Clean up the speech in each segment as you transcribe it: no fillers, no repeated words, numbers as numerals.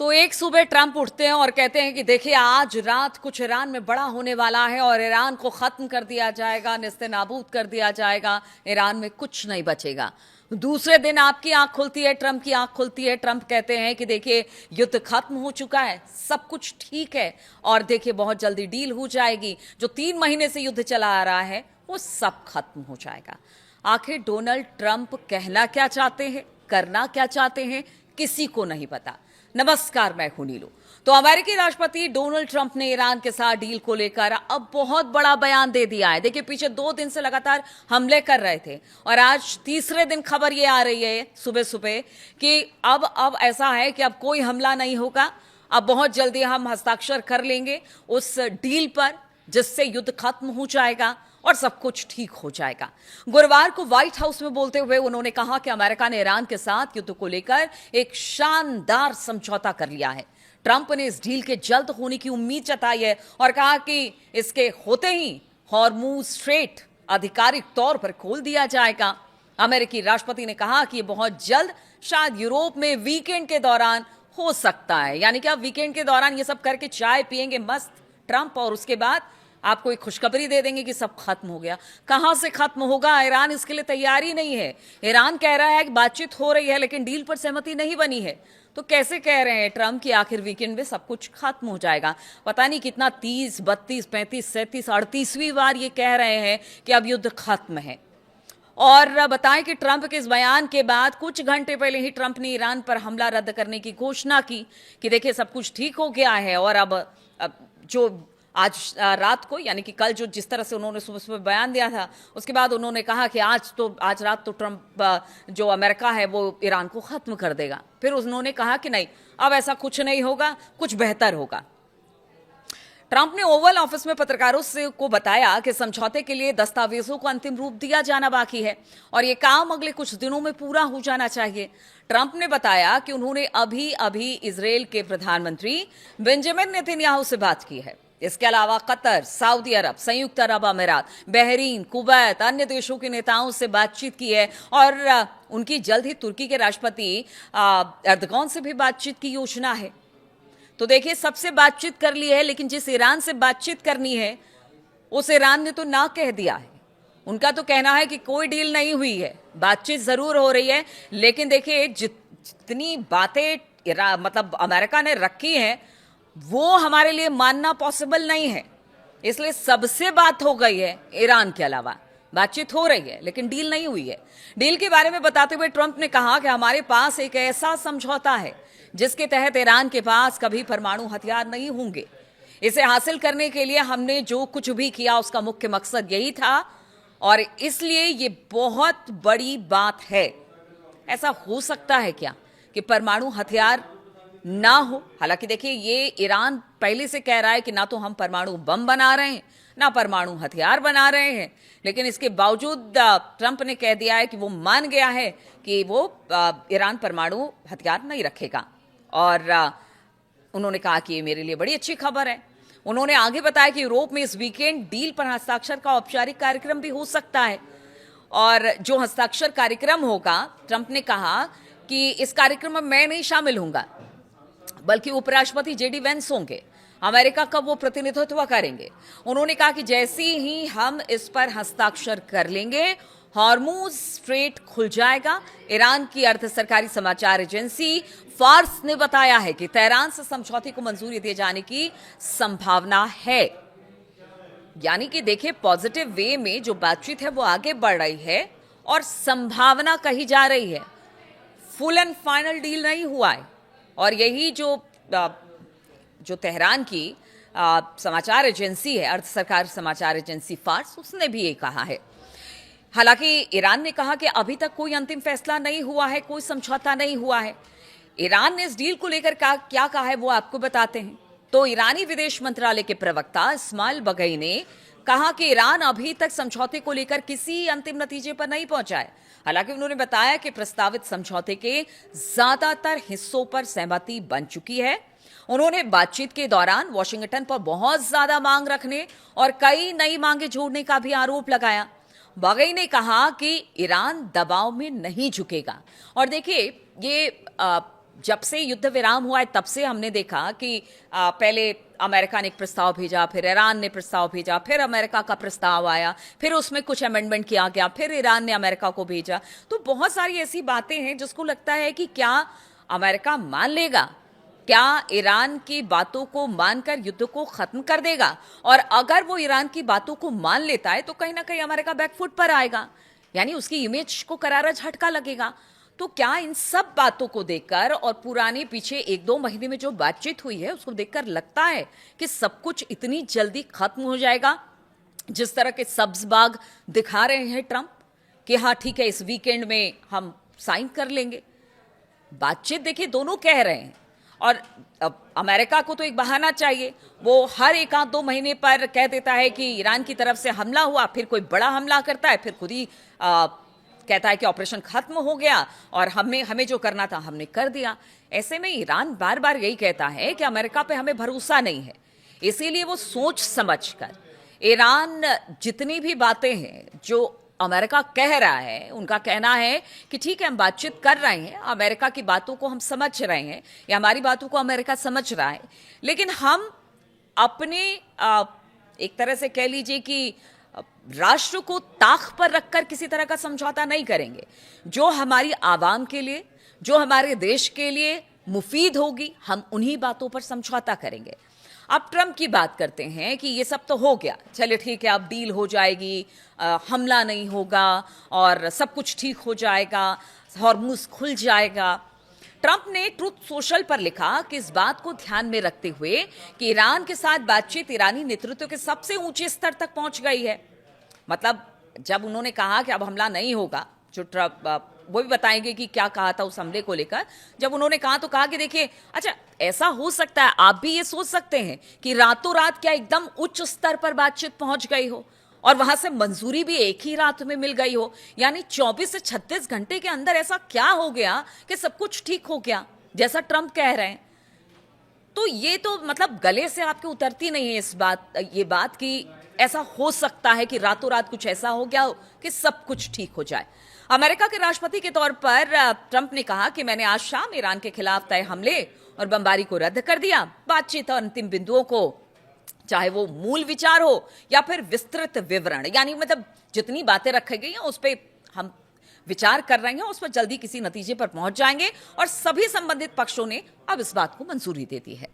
तो एक सुबह ट्रंप उठते हैं और कहते हैं कि देखिए आज रात कुछ ईरान में बड़ा होने वाला है और ईरान को खत्म कर दिया जाएगा, नेस्तनाबूद कर दिया जाएगा, ईरान में कुछ नहीं बचेगा। दूसरे दिन आपकी आंख खुलती है, ट्रंप की आंख खुलती है, ट्रंप कहते हैं कि देखिए युद्ध खत्म हो चुका है, सब कुछ ठीक है और देखिए बहुत जल्दी डील हो जाएगी, जो 3 महीने से युद्ध चला आ रहा है वो सब खत्म हो जाएगा। आखिर डोनाल्ड ट्रंप कहना क्या चाहते हैं, करना क्या चाहते हैं, किसी को नहीं पता। नमस्कार, मैं हूं नीलू। तो अमेरिकी राष्ट्रपति डोनाल्ड ट्रंप ने ईरान के साथ डील को लेकर अब बहुत बड़ा बयान दे दिया है। देखिए पीछे 2 दिन से लगातार हमले कर रहे थे और आज तीसरे दिन खबर ये आ रही है सुबह सुबह कि अब ऐसा है कि अब कोई हमला नहीं होगा, अब बहुत जल्दी हम हस्ताक्षर कर लेंगे उस डील पर जिससे युद्ध खत्म हो जाएगा और सब कुछ ठीक हो जाएगा। गुरुवार को व्हाइट हाउस में बोलते हुए उन्होंने कहा कि अमेरिका ने ईरान के साथ युद्ध को लेकर एक शानदार समझौता कर लिया है। ट्रंप ने इस डील के जल्द होने की उम्मीद जताई है और कहा कि इसके होते ही हॉर्मुज स्ट्रेट आधिकारिक तौर पर खोल दिया जाएगा। अमेरिकी राष्ट्रपति ने कहा कि यह बहुत जल्द शायद यूरोप में वीकेंड के दौरान हो सकता है, यानी कि आप वीकेंड के दौरान ये सब करके चाय पिएंगे मस्त ट्रंप और उसके बाद आपको एक खुशखबरी दे देंगे कि सब खत्म हो गया। कहां से खत्म होगा, ईरान इसके लिए तैयार ही नहीं है। ईरान कह रहा है कि बातचीत हो रही है लेकिन डील पर सहमति नहीं बनी है। तो कैसे कह रहे हैं ट्रंप कि आखिर वीकेंड में सब कुछ खत्म हो जाएगा। पता नहीं कितना 30, 32, 35, 37, 38वीं बार ये कह रहे हैं कि अब युद्ध खत्म है। और बताएं कि ट्रंप के इस बयान के बाद कुछ घंटे पहले ही ट्रंप ने ईरान पर हमला रद्द करने की घोषणा की कि देखिए सब कुछ ठीक हो गया है। और अब जो आज रात को, यानी कि कल जो जिस तरह से उन्होंने सुबह सुबह बयान दिया था, उसके बाद उन्होंने कहा कि आज रात तो ट्रंप जो अमेरिका है वो ईरान को खत्म कर देगा। फिर उन्होंने कहा कि नहीं, अब ऐसा कुछ नहीं होगा, कुछ बेहतर होगा। ट्रंप ने ओवल ऑफिस में पत्रकारों को बताया कि समझौते के लिए दस्तावेजों को अंतिम रूप दिया जाना बाकी है और यह काम अगले कुछ दिनों में पूरा हो जाना चाहिए। ट्रंप ने बताया कि उन्होंने अभी इजरायल के प्रधानमंत्री बेंजामिन नेतन्याहू से बात की है। इसके अलावा कतर, सऊदी अरब, संयुक्त अरब अमीरात, बहरीन, कुवैत, अन्य देशों के नेताओं से बातचीत की है और उनकी जल्द ही तुर्की के राष्ट्रपति एर्दोगान से भी बातचीत की योजना है। तो देखिए सबसे बातचीत कर ली है, लेकिन जिस ईरान से बातचीत करनी है उस ईरान ने तो ना कह दिया है। उनका तो कहना है कि कोई डील नहीं हुई है, बातचीत जरूर हो रही है, लेकिन देखिए जितनी बातें मतलब अमेरिका ने रखी हैं वो हमारे लिए मानना पॉसिबल नहीं है। इसलिए सबसे बात हो गई है, ईरान के अलावा बातचीत हो रही है लेकिन डील नहीं हुई है। डील के बारे में बताते हुए ट्रंप ने कहा कि हमारे पास एक ऐसा समझौता है जिसके तहत ईरान के पास कभी परमाणु हथियार नहीं होंगे। इसे हासिल करने के लिए हमने जो कुछ भी किया उसका मुख्य मकसद यही था और इसलिए ये बहुत बड़ी बात है। ऐसा हो सकता है क्या कि परमाणु हथियार ना हो? हालांकि देखिए ये ईरान पहले से कह रहा है कि ना तो हम परमाणु बम बना रहे हैं ना परमाणु हथियार बना रहे हैं, लेकिन इसके बावजूद ट्रंप ने कह दिया है कि वो मान गया है कि वो ईरान परमाणु हथियार नहीं रखेगा और उन्होंने कहा कि ये मेरे लिए बड़ी अच्छी खबर है। उन्होंने आगे बताया कि यूरोप में इस वीकेंड डील पर हस्ताक्षर का औपचारिक कार्यक्रम भी हो सकता है और जो हस्ताक्षर कार्यक्रम होगा, ट्रंप ने कहा कि इस कार्यक्रम में मैं नहीं शामिल होऊंगा बल्कि उपराष्ट्रपति जेडी वेंस होंगे, अमेरिका का वो प्रतिनिधित्व करेंगे। उन्होंने कहा कि जैसे ही हम इस पर हस्ताक्षर कर लेंगे हॉर्मुज स्ट्रेट खुल जाएगा। ईरान की अर्ध सरकारी समाचार एजेंसी फार्स ने बताया है कि तेहरान से समझौते को मंजूरी दिए जाने की संभावना है। यानी कि देखिए पॉजिटिव वे में जो बातचीत है वो आगे बढ़ रही है और संभावना कही जा रही है। फुल एंड फाइनल डील नहीं हुआ है और यही जो तेहरान की समाचार एजेंसी है, अर्ध सरकार समाचार एजेंसी फार्स, उसने भी ये कहा है। हालांकि ईरान ने कहा कि अभी तक कोई अंतिम फैसला नहीं हुआ है, कोई समझौता नहीं हुआ है। ईरान ने इस डील को लेकर क्या कहा है वो आपको बताते हैं। तो ईरानी विदेश मंत्रालय के प्रवक्ता इस्माइल बगई ने कहा कि ईरान अभी तक समझौते को लेकर किसी अंतिम नतीजे पर नहीं पहुंचा है। हालांकि उन्होंने बताया कि प्रस्तावित समझौते के ज्यादातर हिस्सों पर सहमति बन चुकी है। उन्होंने बातचीत के दौरान वॉशिंगटन पर बहुत ज्यादा मांग रखने और कई नई मांगे जोड़ने का भी आरोप लगाया। बगई ने कहा कि ईरान दबाव में नहीं झुकेगा और देखिए ये जब से युद्ध विराम हुआ है तब से हमने देखा कि पहले अमेरिका ने एक प्रस्ताव भेजा, फिर ईरान ने प्रस्ताव भेजा, फिर अमेरिका का प्रस्ताव आया, फिर उसमें कुछ अमेंडमेंट किया गया, फिर ईरान ने अमेरिका को भेजा। तो बहुत सारी ऐसी बातें हैं जिसको लगता है कि क्या अमेरिका मान लेगा, क्या ईरान की बातों को मानकर युद्ध को खत्म कर देगा। और अगर वो ईरान की बातों को मान लेता है तो कहीं ना कहीं अमेरिका बैकफुट पर आएगा, यानी उसकी इमेज को करारा झटका लगेगा। तो क्या इन सब बातों को देखकर और पुराने पीछे 1-2 महीने में जो बातचीत हुई है उसको देखकर लगता है कि सब कुछ इतनी जल्दी खत्म हो जाएगा जिस तरह के सब्ज बाग दिखा रहे हैं ट्रंप कि हाँ ठीक है इस वीकेंड में हम साइन कर लेंगे। बातचीत देखिए दोनों कह रहे हैं, और अब अमेरिका को तो एक बहाना चाहिए। वो हर 1-2 महीने पर कह देता है कि ईरान की तरफ से हमला हुआ, फिर कोई बड़ा हमला करता है, फिर खुद ही कहता है कि ऑपरेशन खत्म हो गया और हमें जो करना था हमने कर दिया। ऐसे में ईरान बार बार यही कहता है कि अमेरिका पे हमें भरोसा नहीं है, इसीलिए वो सोच समझकर ईरान जितनी भी बातें हैं जो अमेरिका कह रहा है, उनका कहना है कि ठीक है हम बातचीत कर रहे हैं, अमेरिका की बातों को हम समझ रहे हैं या हमारी बातों को अमेरिका समझ रहा है, लेकिन हम अपने एक तरह से कह लीजिए कि राष्ट्र को ताक पर रखकर किसी तरह का समझौता नहीं करेंगे। जो हमारी आवाम के लिए, जो हमारे देश के लिए मुफीद होगी, हम उन्हीं बातों पर समझौता करेंगे। अब ट्रंप की बात करते हैं कि ये सब तो हो गया, चलिए ठीक है अब डील हो जाएगी, हमला नहीं होगा और सब कुछ ठीक हो जाएगा, हॉर्मुज़ खुल जाएगा। ट्रंप ने ट्रुथ सोशल पर लिखा कि इस बात को ध्यान में रखते हुए कि ईरान के साथ बातचीत ईरानी नेतृत्व के सबसे ऊंचे स्तर तक पहुंच गई है। मतलब जब उन्होंने कहा कि अब हमला नहीं होगा, जो ट्रंप वो भी बताएंगे कि क्या कहा था उस हमले को लेकर, जब उन्होंने कहा तो कहा कि देखिए अच्छा ऐसा हो सकता है, आप भी ये सोच सकते हैं कि रातों रात क्या एकदम उच्च स्तर पर बातचीत पहुंच गई हो और वहां से मंजूरी भी एक ही रात में मिल गई हो, यानी 24 से 36 घंटे के अंदर ऐसा क्या हो गया कि सब कुछ ठीक हो गया जैसा ट्रंप कह रहे हैं। तो ये तो मतलब गले से आपके उतरती नहीं है ये बात कि ऐसा हो सकता है कि रातों रात कुछ ऐसा हो गया हो कि सब कुछ ठीक हो जाए। अमेरिका के राष्ट्रपति के तौर पर ट्रंप ने कहा कि मैंने आज शाम ईरान के खिलाफ तय हमले और बमबारी को रद्द कर दिया। बातचीत और अंतिम बिंदुओं को, चाहे वो मूल विचार हो या फिर विस्तृत विवरण, यानी मतलब जितनी बातें रखी गई हैं उस पर हम विचार कर रहे हैं, उस पर जल्दी किसी नतीजे पर पहुंच जाएंगे और सभी संबंधित पक्षों ने अब इस बात को मंजूरी दे दी है।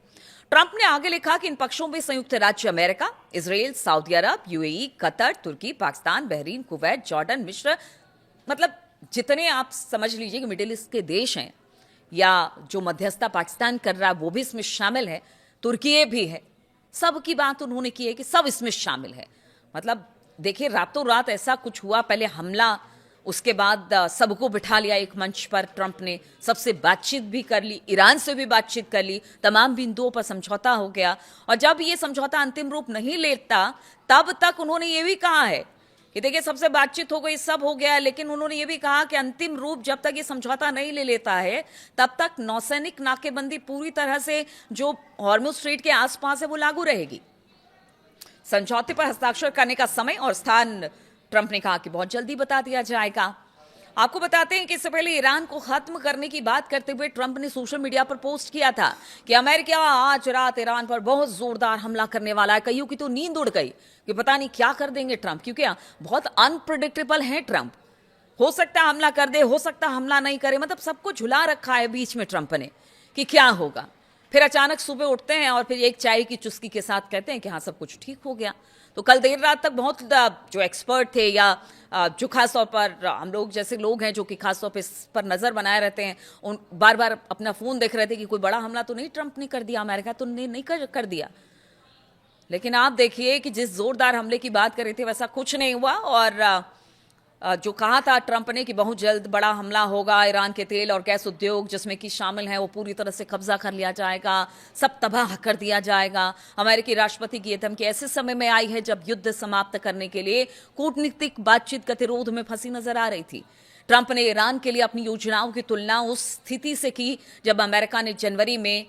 ट्रंप ने आगे लिखा कि इन पक्षों में संयुक्त राज्य अमेरिका, इजराइल, सऊदी अरब, यूएई, कतर, तुर्की, पाकिस्तान, बहरीन, कुवैत, जॉर्डन, मिस्र, मतलब जितने आप समझ लीजिए कि मिडिल ईस्ट के देश हैं या जो मध्यस्थता पाकिस्तान कर रहा है वो भी इसमें शामिल है, तुर्की भी है, सब की बात उन्होंने की है कि सब इसमें शामिल है। मतलब देखिए रातों रात ऐसा कुछ हुआ, पहले हमला, उसके बाद सबको बिठा लिया एक मंच पर, ट्रंप ने सबसे बातचीत भी कर ली, ईरान से भी बातचीत कर ली, तमाम बिंदुओं पर समझौता हो गया और जब ये समझौता अंतिम रूप नहीं लेता तब तक उन्होंने ये भी कहा है कि देखिए सबसे बातचीत हो गई, सब हो गया, लेकिन उन्होंने ये भी कहा कि अंतिम रूप जब तक ये समझौता नहीं ले लेता है तब तक नौसैनिक नाकेबंदी पूरी तरह से जो हॉर्मुज़ स्ट्रेट के आसपास है वो लागू रहेगी। समझौते पर हस्ताक्षर करने का समय और स्थान ट्रंप ने कहा कि बहुत जल्दी बता दिया जाएगा। आपको बताते हैं कि इससे पहले ईरान को खत्म करने की बात करते हुए ट्रंप ने सोशल मीडिया पर पोस्ट किया था कि अमेरिका आज रात ईरान पर बहुत जोरदार हमला करने वाला है। कईयों की तो नींद उड़ गई कि पता नहीं क्या कर देंगे ट्रंप, क्योंकि बहुत अनप्रेडिक्टेबल है ट्रंप। हो सकता है हमला कर दे, हो सकता है हमला नहीं करे, मतलब सबको झुला रखा है बीच में ट्रंप ने कि क्या होगा। फिर अचानक सुबह उठते हैं और फिर एक चाय की चुस्की के साथ कहते हैं कि हाँ सब कुछ ठीक हो गया। तो कल देर रात तक बहुत जो एक्सपर्ट थे या जो खास तौर पर हम लोग जैसे लोग हैं जो कि खास तौर पर इस पर नज़र बनाए रहते हैं, उन बार बार अपना फ़ोन देख रहे थे कि कोई बड़ा हमला तो नहीं ट्रंप ने कर दिया, अमेरिका तो नहीं कर दिया। लेकिन आप देखिए कि जिस जोरदार हमले की बात कर रहे थे वैसा कुछ नहीं हुआ और जो कहा था ट्रंप ने कि बहुत जल्द बड़ा हमला होगा, ईरान के तेल और गैस उद्योग जिसमें कि शामिल है वो पूरी तरह से कब्जा कर लिया जाएगा, सब तबाह कर दिया जाएगा। अमेरिकी राष्ट्रपति की यह धमकी ऐसे समय में आई है जब युद्ध समाप्त करने के लिए कूटनीतिक बातचीत गतिरोध में फंसी नजर आ रही थी। ट्रंप ने ईरान के लिए अपनी योजनाओं की तुलना उस स्थिति से की जब अमेरिका ने जनवरी में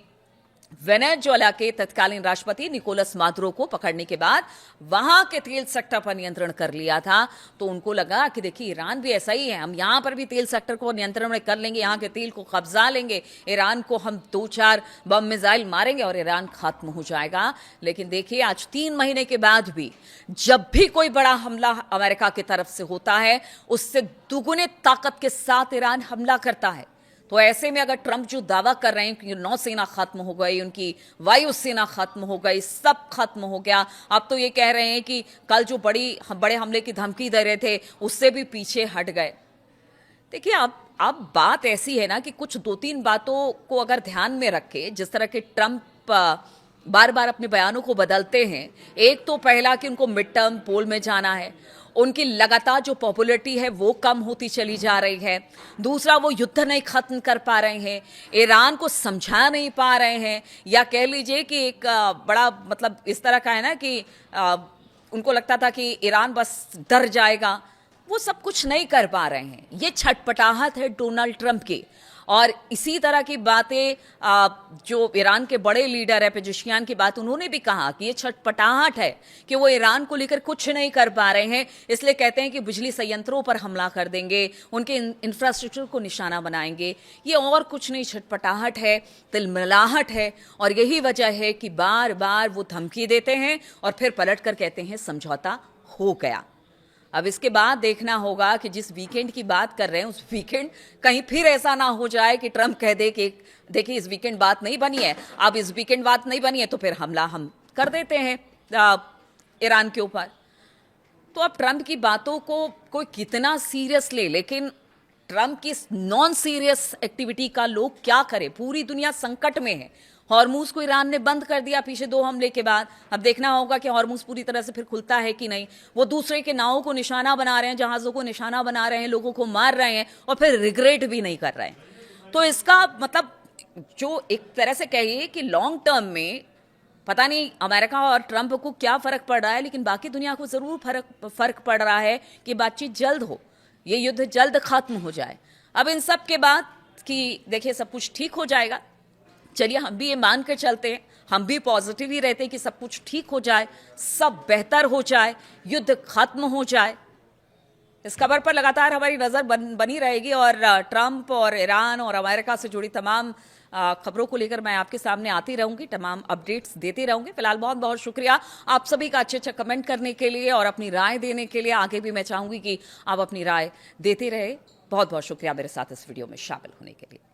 वेनेजुएला के तत्कालीन राष्ट्रपति निकोलस मादुरो को पकड़ने के बाद वहां के तेल सेक्टर पर नियंत्रण कर लिया था। तो उनको लगा कि देखिए ईरान भी ऐसा ही है, हम यहां पर भी तेल सेक्टर को नियंत्रण में कर लेंगे, यहां के तेल को कब्जा लेंगे, ईरान को हम 2-4 बम मिसाइल मारेंगे और ईरान खत्म हो जाएगा। लेकिन देखिए आज 3 महीने के बाद भी जब भी कोई बड़ा हमला अमेरिका की तरफ से होता है, उससे दुगुने ताकत के साथ ईरान हमला करता है। तो ऐसे में अगर ट्रंप जो दावा कर रहे हैं कि नौसेना खत्म हो गई, उनकी वायुसेना खत्म हो गई, सब खत्म हो गया, अब तो ये कह रहे हैं कि कल जो बड़े हमले की धमकी दे रहे थे उससे भी पीछे हट गए। देखिए अब बात ऐसी है ना कि कुछ 2-3 बातों को अगर ध्यान में रखे, जिस तरह के ट्रंप बार बार अपने बयानों को बदलते हैं। एक तो पहला कि उनको मिड टर्म पोल में जाना है, उनकी लगातार जो पॉपुलैरिटी है वो कम होती चली जा रही है। दूसरा, वो युद्ध नहीं खत्म कर पा रहे हैं, ईरान को समझा नहीं पा रहे हैं, या कह लीजिए कि एक बड़ा मतलब इस तरह का है ना कि उनको लगता था कि ईरान बस डर जाएगा, वो सब कुछ नहीं कर पा रहे हैं। ये छटपटाहट है डोनाल्ड ट्रंप की। और इसी तरह की बातें जो ईरान के बड़े लीडर है पेजेशियान की बात उन्होंने भी कहा कि ये छटपटाहट है कि वो ईरान को लेकर कुछ नहीं कर पा रहे हैं, इसलिए कहते हैं कि बिजली संयंत्रों पर हमला कर देंगे, उनके इंफ्रास्ट्रक्चर को निशाना बनाएंगे। ये और कुछ नहीं, छटपटाहट है, तिलमिलाहट है। और यही वजह है कि बार बार वो धमकी देते हैं और फिर पलट कर कहते हैं समझौता हो गया। अब इसके बाद देखना होगा कि जिस वीकेंड की बात कर रहे हैं उस वीकेंड कहीं फिर ऐसा ना हो जाए कि ट्रंप कह दे कि देखिए इस वीकेंड बात नहीं बनी है, अब इस वीकेंड बात नहीं बनी है तो फिर हमला हम कर देते हैं ईरान के ऊपर। तो अब ट्रंप की बातों को कोई कितना सीरियस ले, लेकिन ट्रंप की नॉन सीरियस एक्टिविटी का लोग क्या करें, पूरी दुनिया संकट में है। हॉर्मूज को ईरान ने बंद कर दिया पीछे 2 हमले के बाद। अब देखना होगा कि हॉर्मूज पूरी तरह से फिर खुलता है कि नहीं। वो दूसरे के नावों को निशाना बना रहे हैं, जहाज़ों को निशाना बना रहे हैं, लोगों को मार रहे हैं और फिर रिग्रेट भी नहीं कर रहे हैं। तो इसका मतलब जो एक तरह से कहिए कि लॉन्ग टर्म में पता नहीं अमेरिका और ट्रंप को क्या फ़र्क पड़ रहा है, लेकिन बाकी दुनिया को ज़रूर फ़र्क पड़ रहा है कि बातचीत जल्द हो, ये युद्ध जल्द ख़त्म हो जाए। अब इन सब के बाद कि देखिए सब कुछ ठीक हो जाएगा, चलिए हम भी ये मान कर चलते हैं, हम भी पॉजिटिव ही रहते हैं कि सब कुछ ठीक हो जाए, सब बेहतर हो जाए, युद्ध खत्म हो जाए। इस खबर पर लगातार हमारी नज़र बनी रहेगी और ट्रंप और ईरान और अमेरिका से जुड़ी तमाम खबरों को लेकर मैं आपके सामने आती रहूंगी, तमाम अपडेट्स देती रहूंगी। फिलहाल बहुत बहुत शुक्रिया आप सभी का अच्छे कमेंट करने के लिए और अपनी राय देने के लिए। आगे भी मैं चाहूंगी कि आप अपनी राय देते रहे। बहुत बहुत शुक्रिया मेरे साथ इस वीडियो में शामिल होने के लिए।